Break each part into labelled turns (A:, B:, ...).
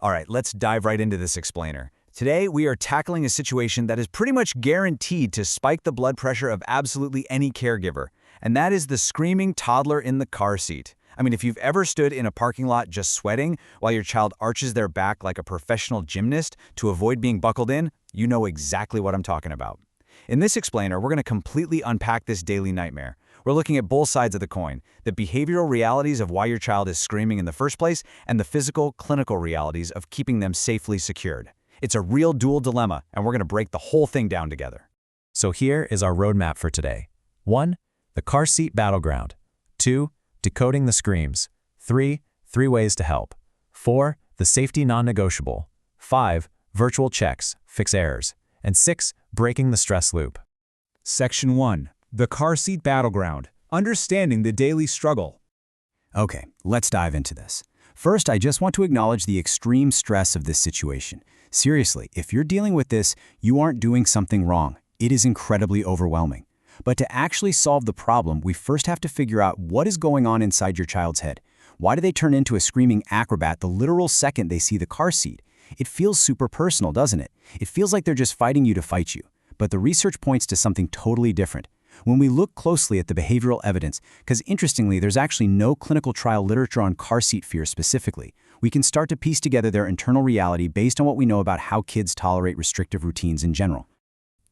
A: All right, let's dive right into this explainer. Today, we are tackling a situation that is pretty much guaranteed to spike the blood pressure of absolutely any caregiver, and that is the screaming toddler in the car seat. I mean, if you've ever stood in a parking lot just sweating while your child arches their back like a professional gymnast to avoid being buckled in, you know exactly what I'm talking about. In this explainer, we're going to completely unpack this daily nightmare. We're looking at both sides of the coin, the behavioral realities of why your child is screaming in the first place, and the physical, clinical realities of keeping them safely secured. It's a real dual dilemma, and we're going to break the whole thing down together.
B: So here is our roadmap for today. 1. The car seat battleground. 2. Decoding the screams. 3. 3 ways to help. 4. The safety non-negotiable. 5. Virtual checks, fix errors. And 6. Breaking the stress loop.
C: Section 1. The car seat battleground. Understanding the daily struggle.
D: Okay, let's dive into this. First, I just want to acknowledge the extreme stress of this situation. Seriously, if you're dealing with this, you aren't doing something wrong. It is incredibly overwhelming. But to actually solve the problem, we first have to figure out what is going on inside your child's head. Why do they turn into a screaming acrobat the literal second they see the car seat? It feels super personal, doesn't it? It feels like they're just fighting you to fight you. But the research points to something totally different. When we look closely at the behavioral evidence, because interestingly, there's actually no clinical trial literature on car seat fear specifically, we can start to piece together their internal reality based on what we know about how kids tolerate restrictive routines in general.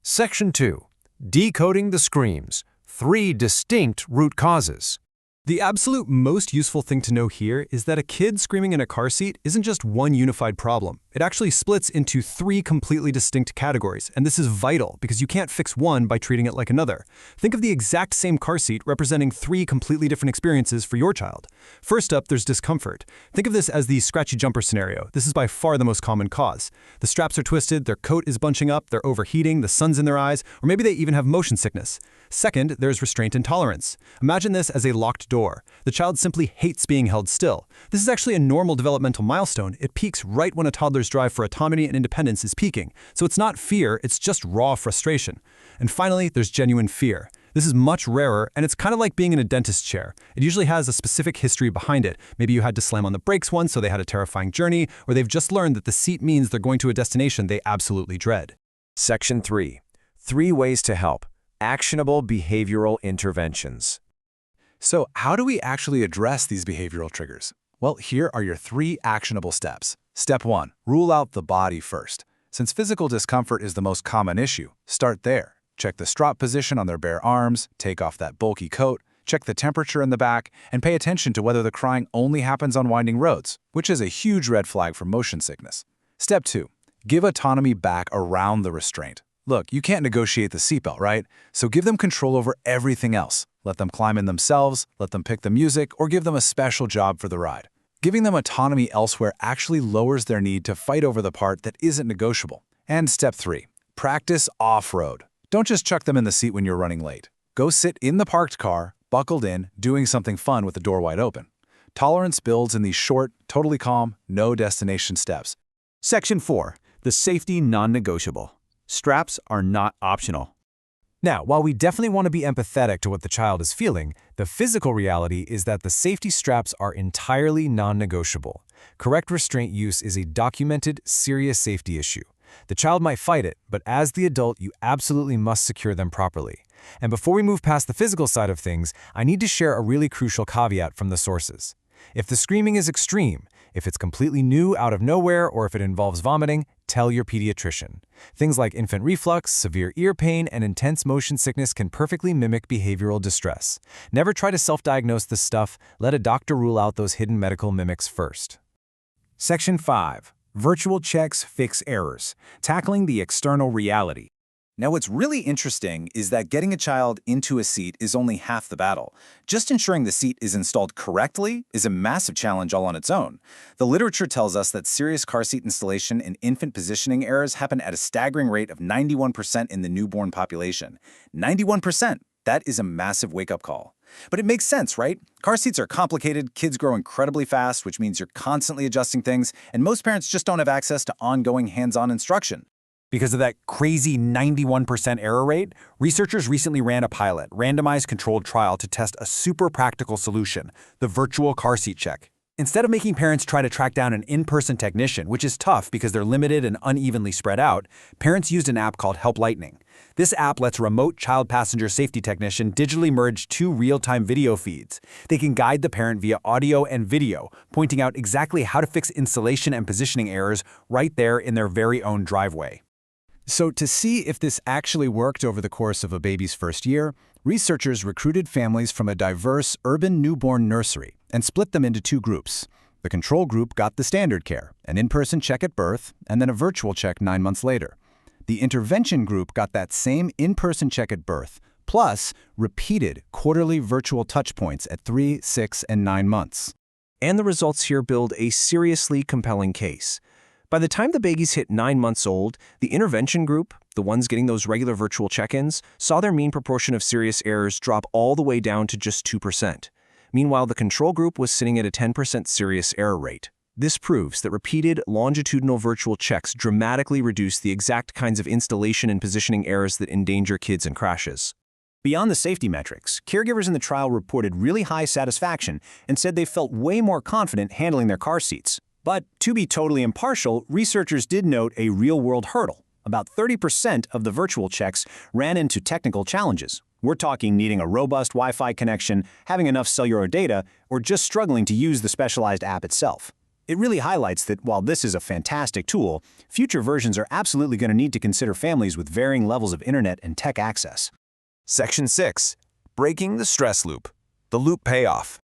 E: Section 2. Decoding the screams. 3 distinct root causes.
C: The absolute most useful thing to know here is that a kid screaming in a car seat isn't just one unified problem. It actually splits into 3 completely distinct categories, and this is vital because you can't fix one by treating it like another. Think of the exact same car seat representing 3 completely different experiences for your child. First up, there's discomfort. Think of this as the scratchy jumper scenario. This is by far the most common cause. The straps are twisted, their coat is bunching up, they're overheating, the sun's in their eyes, or maybe they even have motion sickness. Second, there's restraint intolerance. Imagine this as a locked door. The child simply hates being held still. This is actually a normal developmental milestone. It peaks right when a toddler's drive for autonomy and independence is peaking. So it's not fear, it's just raw frustration. And finally, there's genuine fear. This is much rarer, and it's kind of like being in a dentist's chair. It usually has a specific history behind it. Maybe you had to slam on the brakes once, so they had a terrifying journey, or they've just learned that the seat means they're going to a destination they absolutely dread.
E: Section 3. 3 ways to help. Actionable behavioral interventions.
F: So how do we actually address these behavioral triggers? Well, here are your 3 actionable steps. Step 1. Rule out the body first. Since physical discomfort is the most common issue, start there. Check the strap position on their bare arms, take off that bulky coat, check the temperature in the back, and pay attention to whether the crying only happens on winding roads, which is a huge red flag for motion sickness. Step 2. Give autonomy back around the restraint. Look, you can't negotiate the seatbelt, right? So give them control over everything else. Let them climb in themselves, let them pick the music, or give them a special job for the ride. Giving them autonomy elsewhere actually lowers their need to fight over the part that isn't negotiable. And step 3. Practice off-road. Don't just chuck them in the seat when you're running late. Go sit in the parked car, buckled in, doing something fun with the door wide open. Tolerance builds in these short, totally calm, no destination steps.
A: Section 4. The safety non-negotiable. Straps are not optional.
B: Now, while we definitely want to be empathetic to what the child is feeling, the physical reality is that the safety straps are entirely non-negotiable. Correct restraint use is a documented, serious safety issue. The child might fight it, but as the adult, you absolutely must secure them properly. And before we move past the physical side of things, I need to share a really crucial caveat from the sources. If the screaming is extreme, if it's completely new out of nowhere, or if it involves vomiting, tell your pediatrician. Things like infant reflux, severe ear pain, and intense motion sickness can perfectly mimic behavioral distress. Never try to self-diagnose this stuff. Let a doctor rule out those hidden medical mimics first.
A: Section 5. Virtual checks, fix errors. Tackling the external reality.
D: Now, what's really interesting is that getting a child into a seat is only half the battle. Just ensuring the seat is installed correctly is a massive challenge all on its own. The literature tells us that serious car seat installation and infant positioning errors happen at a staggering rate of 91% in the newborn population. 91%! That is a massive wake-up call. But it makes sense, right? Car seats are complicated, kids grow incredibly fast, which means you're constantly adjusting things, and most parents just don't have access to ongoing hands-on instruction.
A: Because of that crazy 91% error rate, researchers recently ran a pilot, randomized controlled trial to test a super practical solution, the virtual car seat check. Instead of making parents try to track down an in-person technician, which is tough because they're limited and unevenly spread out, parents used an app called Help Lightning. This app lets a remote child passenger safety technician digitally merge two real-time video feeds. They can guide the parent via audio and video, pointing out exactly how to fix installation and positioning errors right there in their very own driveway.
B: So to see if this actually worked over the course of a baby's first year, researchers recruited families from a diverse urban newborn nursery and split them into two groups. The control group got the standard care, an in-person check at birth, and then a virtual check 9 months later. The intervention group got that same in-person check at birth, plus repeated quarterly virtual touchpoints at 3, 6, and 9 months.
E: And the results here build a seriously compelling case. By the time the babies hit 9 months old, the intervention group, the ones getting those regular virtual check-ins, saw their mean proportion of serious errors drop all the way down to just 2%. Meanwhile, the control group was sitting at a 10% serious error rate. This proves that repeated longitudinal virtual checks dramatically reduce the exact kinds of installation and positioning errors that endanger kids and crashes.
D: Beyond the safety metrics, caregivers in the trial reported really high satisfaction and said they felt way more confident handling their car seats. But to be totally impartial, researchers did note a real-world hurdle. About 30% of the virtual checks ran into technical challenges. We're talking needing a robust Wi-Fi connection, having enough cellular data, or just struggling to use the specialized app itself. It really highlights that while this is a fantastic tool, future versions are absolutely going to need to consider families with varying levels of internet and tech access.
A: Section 6. Breaking the stress loop. The loop payoff.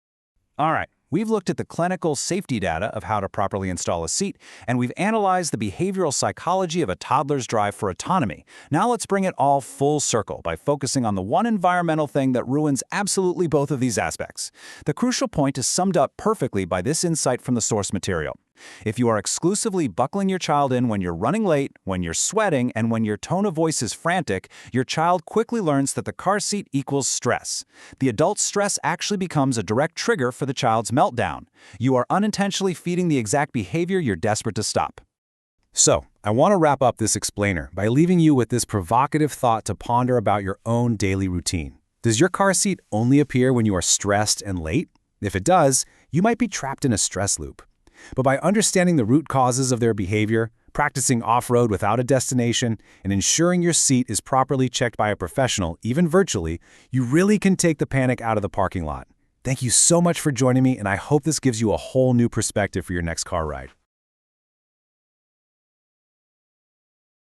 A: All right. We've looked at the clinical safety data of how to properly install a seat, and we've analyzed the behavioral psychology of a toddler's drive for autonomy. Now let's bring it all full circle by focusing on the one environmental thing that ruins absolutely both of these aspects. The crucial point is summed up perfectly by this insight from the source material. If you are exclusively buckling your child in when you're running late, when you're sweating, and when your tone of voice is frantic, your child quickly learns that the car seat equals stress. The adult stress actually becomes a direct trigger for the child's meltdown. You are unintentionally feeding the exact behavior you're desperate to stop.
B: So, I want to wrap up this explainer by leaving you with this provocative thought to ponder about your own daily routine. Does your car seat only appear when you are stressed and late? If it does, you might be trapped in a stress loop. But by understanding the root causes of their behavior, practicing off-road without a destination, and ensuring your seat is properly checked by a professional, even virtually, you really can take the panic out of the parking lot. Thank you so much for joining me, and I hope this gives you a whole new perspective for your next car ride.